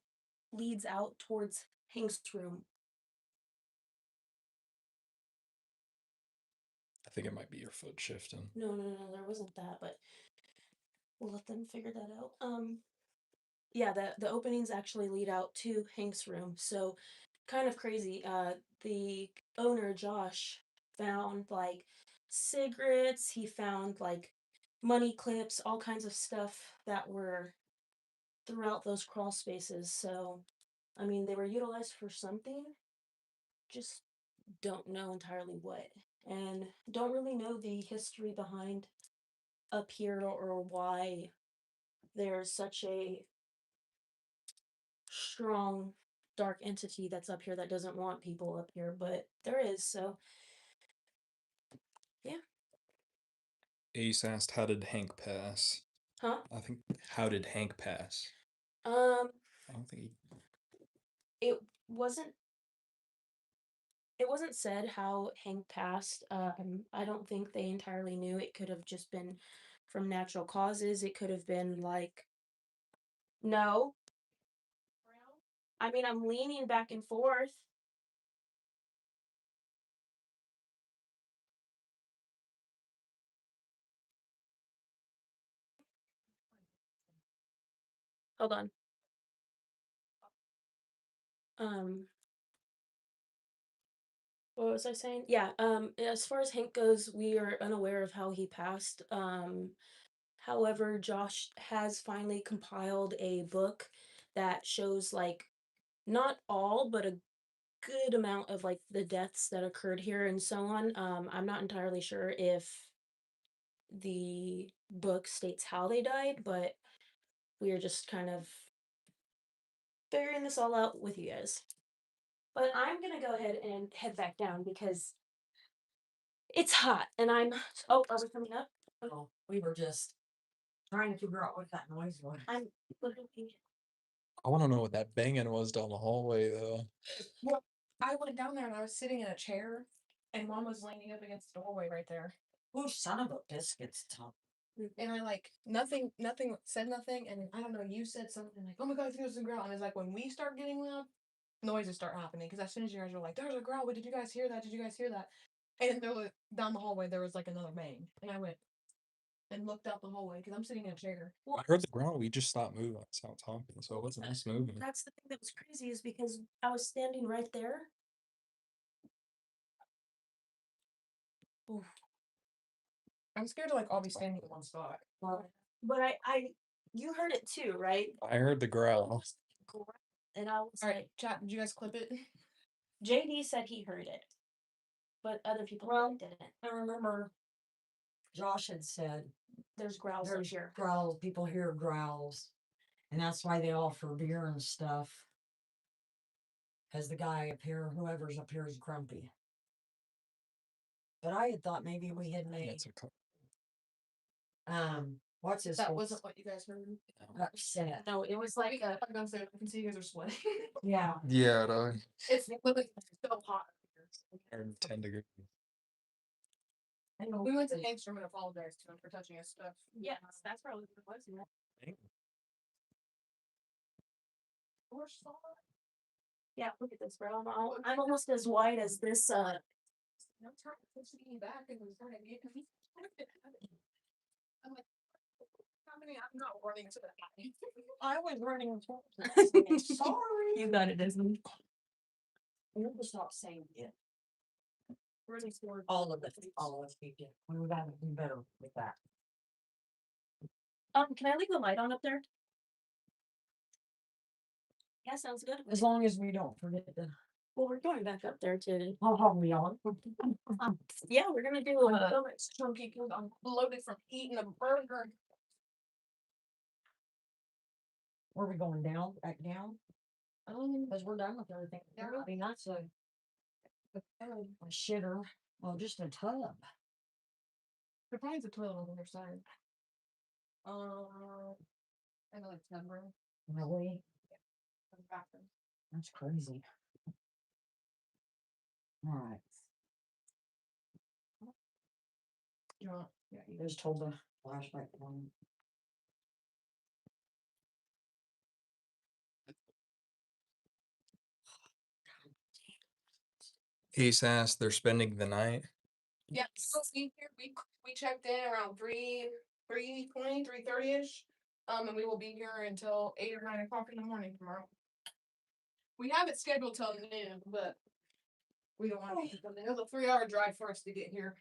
leads out towards Hank's room. I think it might be your foot shifting. No, there wasn't that, but we'll let them figure that out. Yeah, the openings actually lead out to Hank's room. So kind of crazy. The owner, Josh, found like cigarettes, he found like money clips, all kinds of stuff that were throughout those crawl spaces. So I mean, they were utilized for something, just don't know entirely what. And don't really know the history behind up here, or why there's such a strong dark entity that's up here that doesn't want people up here, but there is. So yeah. Ace asked, "How did Hank pass?" Huh? I think, "How did Hank pass?" um I don't think he. it wasn't it wasn't said how Hank passed. I don't think they entirely knew. It could have just been from natural causes. It could have been like, no, I mean, I'm leaning back and forth. Hold on. um what was I saying? Yeah, as far as Hank goes, we are unaware of how he passed. However, Josh has finally compiled a book that shows like not all, but a good amount of like the deaths that occurred here and so on. I'm not entirely sure if the book states how they died, but we are just kind of figuring this all out with you guys. But I'm gonna go ahead and head back down because it's hot and I'm. Oh, are we coming up? Oh, we were just trying to figure out what that noise was. I'm literally. I want to know what that banging was down the hallway, though. Well, I went down there and I was sitting in a chair, and Mom was leaning up against the doorway right there. Oh, son of a biscuit's tongue. And I like nothing said nothing, and I don't know. You said something like, "Oh my God, I think there's a growl," and it's like when we start getting loud, noises start happening. Because as soon as you guys were like, "There's a growl," but did you guys hear that? Did you guys hear that? And there was down the hallway there was like another bang, and I went and looked out the hallway because I'm sitting in a chair. I heard the ground. We just stopped moving. Stopped talking, so it wasn't us moving. That's the thing that was crazy, is because I was standing right there. Oof. I'm scared to like all be standing in one spot. Well, but you heard it too, right? I heard the growl. And I was All right, like, chat. Did you guys clip it? JD said he heard it, but other people didn't. I remember Josh had said There's growls there's here. growls, people hear growls, and that's why they offer beer and stuff. Because the guy up here, whoever's up here, is grumpy. But I had thought maybe we had made That's a what's his That face wasn't what you guys heard. upset. No, it was like a. I'm gonna say I can see you guys are sweating. Yeah. Yeah, no. It's literally so hot here. 10 degrees. I know. We went to Hank's room and apologized to him for touching his stuff. Yes, that's probably what it was. Yeah, look at this, bro. I'm almost as white as this. No time pushing back and was trying to get me. I'm like, how many? I'm not running to the I was running. Sorry. You got it, Disney. You never stop saying it. Really scored. All of us people. We would have to do better with that. Can I leave the light on up there? Yeah, sounds good. As long as we don't forget to. Well, we're going back up there to. Oh, we on? Yeah, we're gonna do. It's chunky because I'm bloated from eating a burger. Where are we going down? Back down? Because we're done with everything. Yeah. I mean, that's a shitter. Well, just a tub. There probably is a toilet on the other side. I know it's number. Really? The bathroom. That's crazy. All right. You want? Yeah, you Just hold the flashlight on. Ace asked they're spending the night. Yeah, we'll be here. We checked in around 3:20, 3:30ish. And we will be here until 8 or 9 o'clock in the morning tomorrow. We have it scheduled till noon, but we don't want to. It was a 3-hour drive for us to get here.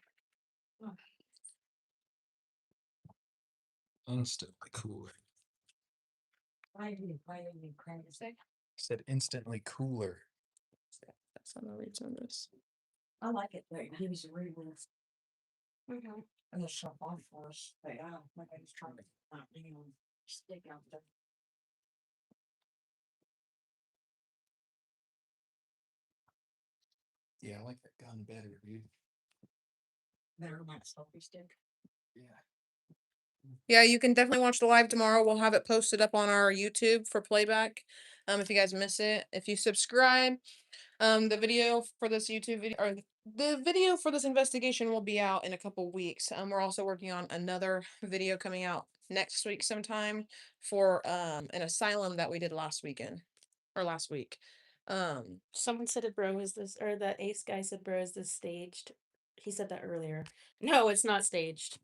Instantly cooler. Why are you crazy? Said instantly cooler. That's on the rates on this. I like it though. He was really and the shop off for us. But yeah, like I was trying to stick out there. Yeah, I like that gun better, dude. Better than that selfie stick. Yeah. Yeah, you can definitely watch the live tomorrow. We'll have it posted up on our YouTube for playback. If you guys miss it, if you subscribe, the video for this YouTube video or the video for this investigation will be out in a couple weeks. We're also working on another video coming out next week sometime for an asylum that we did last weekend or last week. Someone said it, bro, is this, or the ace guy said, bro, is this staged? He said that earlier. No, it's not staged.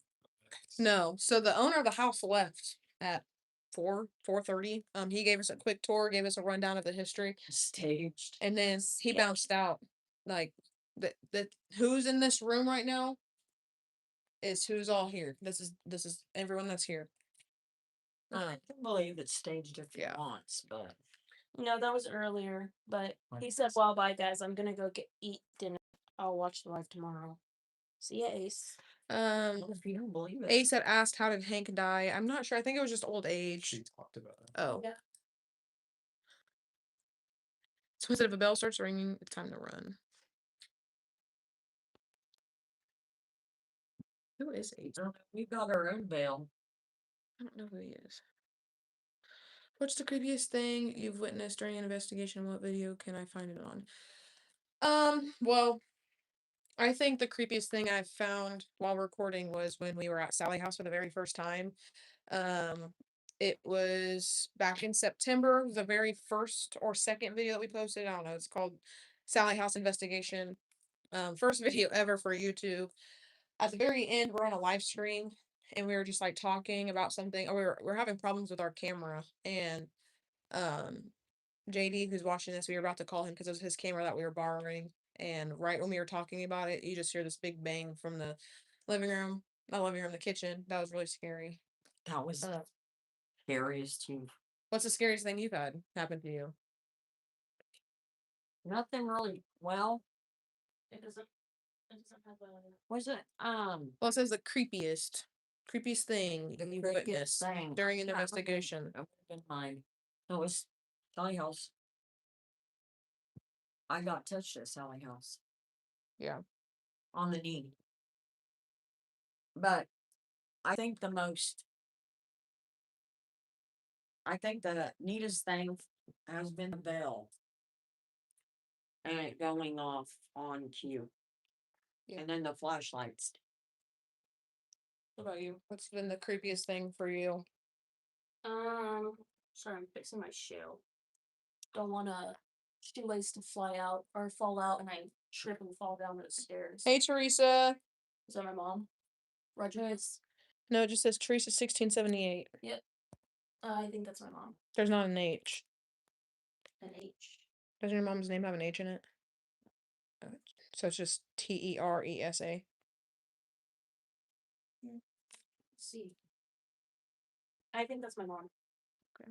No, so the owner of the house left at 4:30. He gave us a quick tour, gave us a rundown of the history, Staged. and then he bounced out. Like the who's in this room right now is who's all here. This is everyone that's here. I can believe it's staged if he Yeah. wants, but No, that was earlier. But he said, well, bye, guys. I'm going to go eat dinner. I'll watch the live tomorrow. See ya, Ace. if you don't believe it. Ace had asked how did Hank die. I'm not sure. I think it was just old age. She talked about it. Oh. Yeah. So instead if a bell starts ringing, it's time to run. Who is Ace? We got our own bail. I don't know who he is. What's the creepiest thing you've witnessed during an investigation? What video can I find it on? Well, I think the creepiest thing I found while recording was when we were at Sally House for the very first time. It was back in September, the very first or second video that we posted. I don't know. It's called Sally House Investigation. First video ever for YouTube. At the very end, we're on a live stream and we were just like talking about something. Or we're having problems with our camera, and JD, who's watching this, we were about to call him because it was his camera that we were borrowing. And right when we were talking about it, you just hear this big bang from the living room, not living room, the kitchen. That was really scary. That was scariest too. What's the scariest thing you've had happen to you? Nothing really. Well, It doesn't have a. was it? Well, it says the creepiest thing The you've creepiest witnessed thing. during an That would've been- investigation. that would've been mine. It was Sally House. I got touched at Sally House Yeah. on the knee. But I think the neatest thing has been the bell and it going off on cue. Yeah. And then the flashlights. What about you? What's been the creepiest thing for you? Sorry, I'm fixing my shoe. Don't want a shoelace to fly out or fall out, and I trip and fall down the stairs. Hey, Teresa. Is that my mom? Rodriguez. No, it just says Teresa 1678. Yep. I think that's my mom. There's not an H. An H. Doesn't your mom's name have an H in it? So it's just Teresa. Let's see. I think that's my mom. Okay.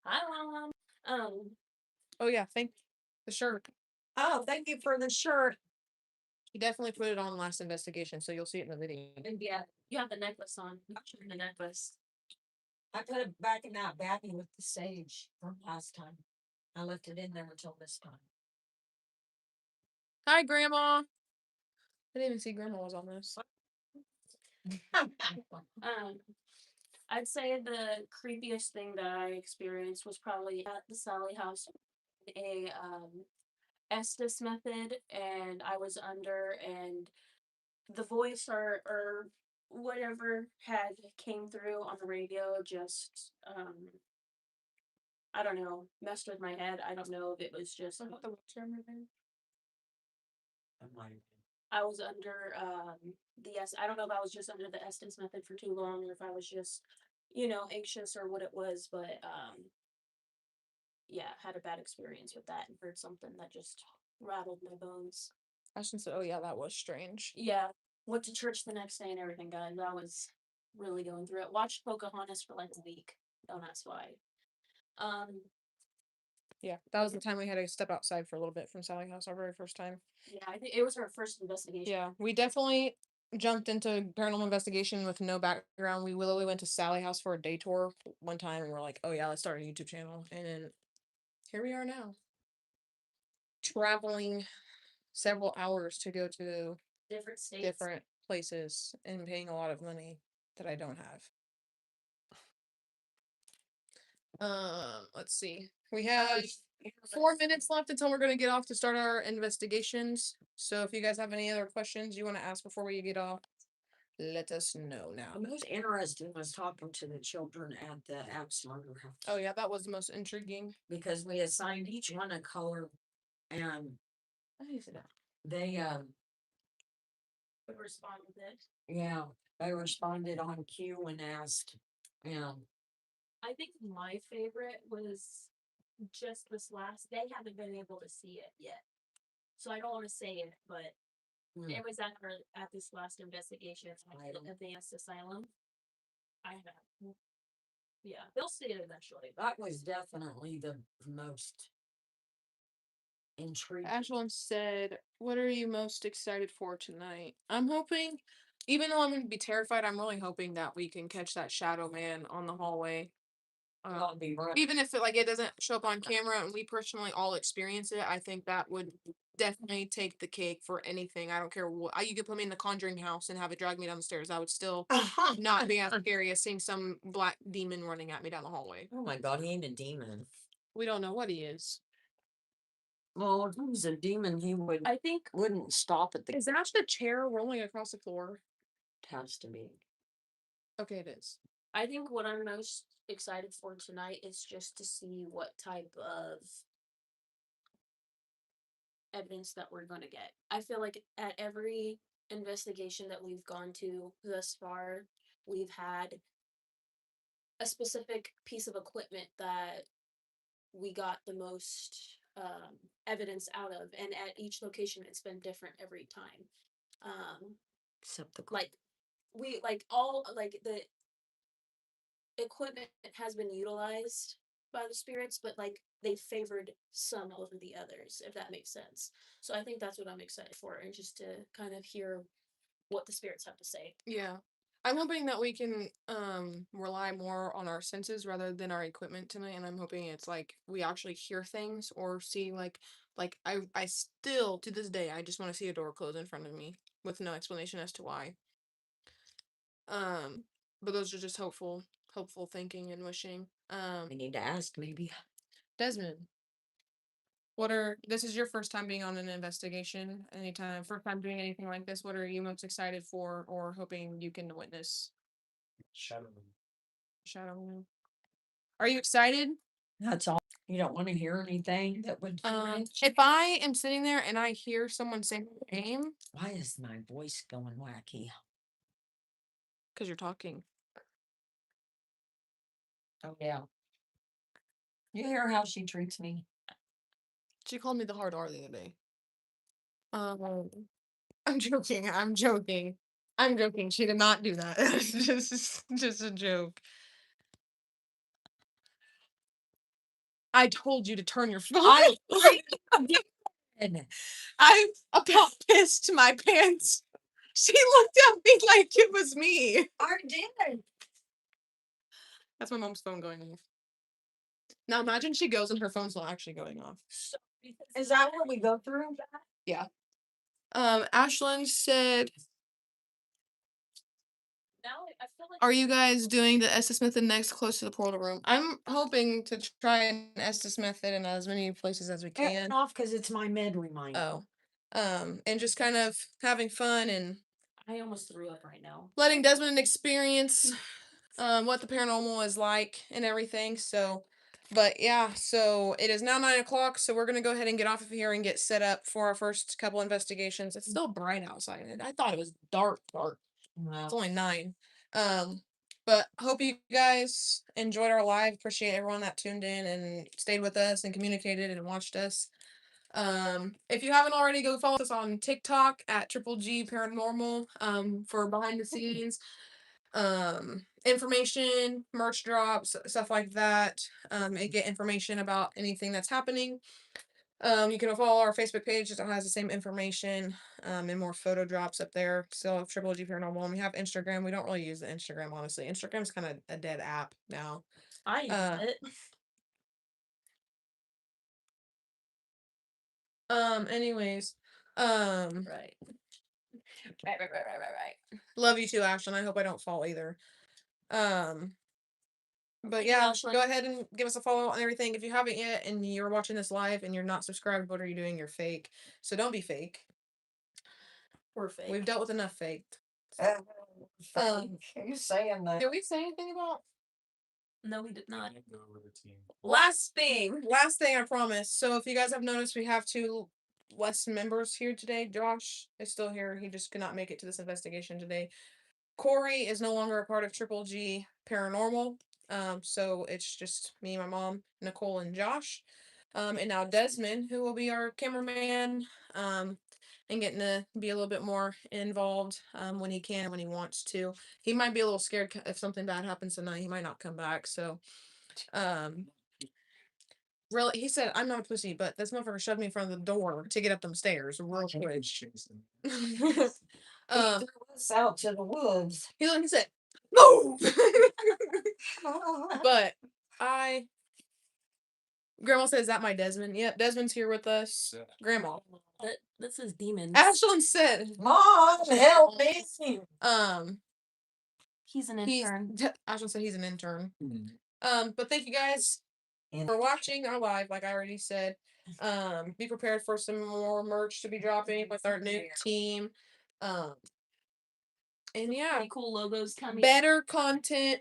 Hi, mom. Oh yeah, thank the shirt. Oh, thank you for the shirt. He definitely put it on last investigation, so you'll see it in the video. And yeah, you have the necklace on. The necklace. I put it back in that baggie with the sage from last time. I left it in there until this time. Hi, Grandma. I didn't even see Grandma was on this. I'd say the creepiest thing that I experienced was probably at the Sally house, a Estes method, and I was under, and the voice or whatever had came through on the radio just I don't know, messed with my head. I don't know if it was just the wheelchair moving. I was under I don't know if I was just under the Estes method for too long or if I was just, anxious or what it was, but yeah, had a bad experience with that and heard something that just rattled my bones. Ashton said, "Oh yeah, that was strange." Yeah. Went to church the next day and everything, guys. I was really going through it. Watched Pocahontas for like a week. Don't ask why. Um, Yeah, that was the time we had to step outside for a little bit from Sally House, our very first time. yeah, I think it was our first investigation. Yeah, we definitely jumped into paranormal investigation with no background. We literally went to Sally House for a day tour one time, and we're like, "Oh yeah, let's start a YouTube channel." And then here we are now, traveling several hours to go to Different states. different places and paying a lot of money that I don't have. Let's see. We have 4 minutes left until we're gonna get off to start our investigations. So if you guys have any other questions you want to ask before we get off, let us know now. The most interesting was talking to the children at the Axe Murder House. Oh yeah, that was the most intriguing. Because we assigned each one a color, and they Would respond with it. yeah, they responded on cue and asked, I think my favorite was just this last. They haven't been able to see it yet, so I don't want to say it, but it was at this last investigation at the Advanced Asylum. I have. Yeah, they'll see it eventually. that was definitely the most intriguing. Ashlyn said, "What are you most excited for tonight?" I'm hoping, even though I'm gonna be terrified, I'm really hoping that we can catch that shadow man on the hallway. That'll be right. Even if it doesn't show up on camera and we personally all experience it, I think that would definitely take the cake for anything. I don't care what. You could put me in the Conjuring house and have it drag me down the stairs. I would still not be as scary as seeing some black demon running at me down the hallway. Oh my god, he ain't a demon. We don't know what he is. Well, if he was a demon, he I think wouldn't stop at the. Is that the chair rolling across the floor? Has to be. Okay, it is. I think what I'm most excited for tonight is just to see what type of evidence that we're going to get. I feel like at every investigation that we've gone to thus far, we've had a specific piece of equipment that we got the most evidence out of, and at each location it's been different every time. Except the Like we like all like the equipment has been utilized by the spirits, but like they favored some over the others, if that makes sense. So I think that's what I'm excited for, and just to kind of hear what the spirits have to say. Yeah. I'm hoping that we can rely more on our senses rather than our equipment tonight, and I'm hoping it's like we actually hear things or see like I still to this day I just want to see a door close in front of me with no explanation as to why. But those are just hopeful thinking and wishing. we need to ask maybe. Desmond, this is your first time being on an investigation, anytime, first time doing anything like this, what are you most excited for or hoping you can witness? Shadow. Shadow. Are you excited? That's all. You don't want to hear anything that would. If I am sitting there and I hear someone say my name, Why is my voice going wacky? because you're talking. Oh yeah. You hear how she treats me? She called me the hard R the other day. I'm joking. I'm joking. I'm joking. She did not do that. It's just a joke. I told you to turn your phone. I about pissed my pants. She looked at me like it was me. I did. That's my mom's phone going off. Now imagine she goes and her phone's not actually going off. Is that what we go through? Yeah. Ashlyn said Are you guys doing the Estes method next close to the portal room? I'm hoping to try an Estes method in as many places as we can. Off because it's my med reminder. Oh. And just kind of having fun and I almost threw up right now. letting Desmond experience what the paranormal is like and everything. So, but yeah, so it is now 9 o'clock. So we're gonna go ahead and get off of here and get set up for our first couple investigations. It's still bright outside. I thought it was dark. It's only 9. But hope you guys enjoyed our live. Appreciate everyone that tuned in and stayed with us and communicated and watched us. If you haven't already, go follow us on TikTok at Triple G Paranormal for behind the scenes information, merch drops, stuff like that, and get information about anything that's happening. You can follow our Facebook page, it has the same information, and more photo drops up there. Still have Triple G Paranormal. And we have Instagram. We don't really use the Instagram, honestly. Instagram's kind of a dead app now. I use it. Anyways, Right. love you too, Ashlyn. I hope I don't fall either. But Thank you, yeah, Ashlyn. go ahead and give us a follow on everything. If you haven't yet and you're watching this live and you're not subscribed, what are you doing? You're fake. So don't be fake. We're fake. We've dealt with enough fake. You saying that? Did we say anything about? No, we did not. Go over the team. Last thing, I promise. So if you guys have noticed, we have 2 less members here today. Josh is still here. He just could not make it to this investigation today. Corey is no longer a part of Triple G Paranormal. So it's just me, my mom, Nicole, and Josh. And now Desmond, who will be our cameraman, and getting to be a little bit more involved when he can, when he wants to. He might be a little scared if something bad happens tonight. He might not come back. So, really, he said, "I'm not a pussy, but this motherfucker shoved me in front of the door to get up them stairs real quick." He threw us out to the wolves. He said, "Move!" But Grandma says, "Is that my Desmond?" Yep, Desmond's here with us. Yeah. Grandma. This is demons. Ashlyn said, Mom, help me. He's an intern. Ashlyn said he's an intern. But thank you guys for watching our live, like I already said. Be prepared for some more merch to be dropping with our new team. And yeah, Pretty cool logos coming. better content,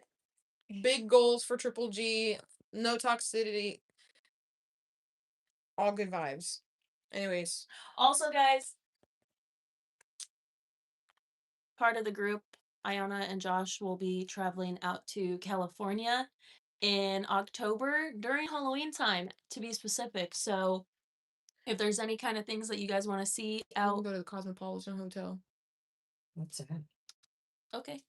big goals for Triple G, no toxicity, all good vibes. Anyways, Also, guys, part of the group, Iona and Josh, will be traveling out to California in October during Halloween time, to be specific. So, if there's any kind of things that you guys want to see I'll out, go to the Cosmopolitan Hotel. What's that? okay.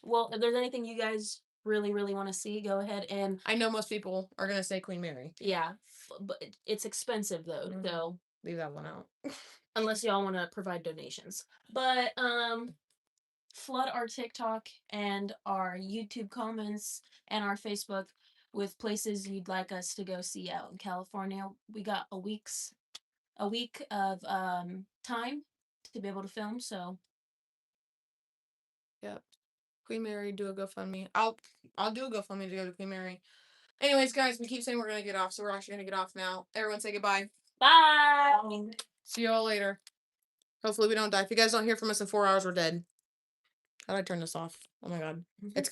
Well, if there's anything you guys really, really want to see, go ahead and I know most people are gonna say Queen Mary. yeah, but it's expensive though, Mhm. so Leave that one out. unless y'all want to provide donations. But flood our TikTok and our YouTube comments and our Facebook with places you'd like us to go see out in California. We got a week of time to be able to film, so Yep. Queen Mary, do a GoFundMe. I'll do a GoFundMe to go to Queen Mary. Anyways, guys, we keep saying we're gonna get off, so we're actually gonna get off now. Everyone say goodbye. bye. See you all later. Hopefully we don't die. If you guys don't hear from us in 4 hours, we're dead. How do I turn this off? Oh my god. It's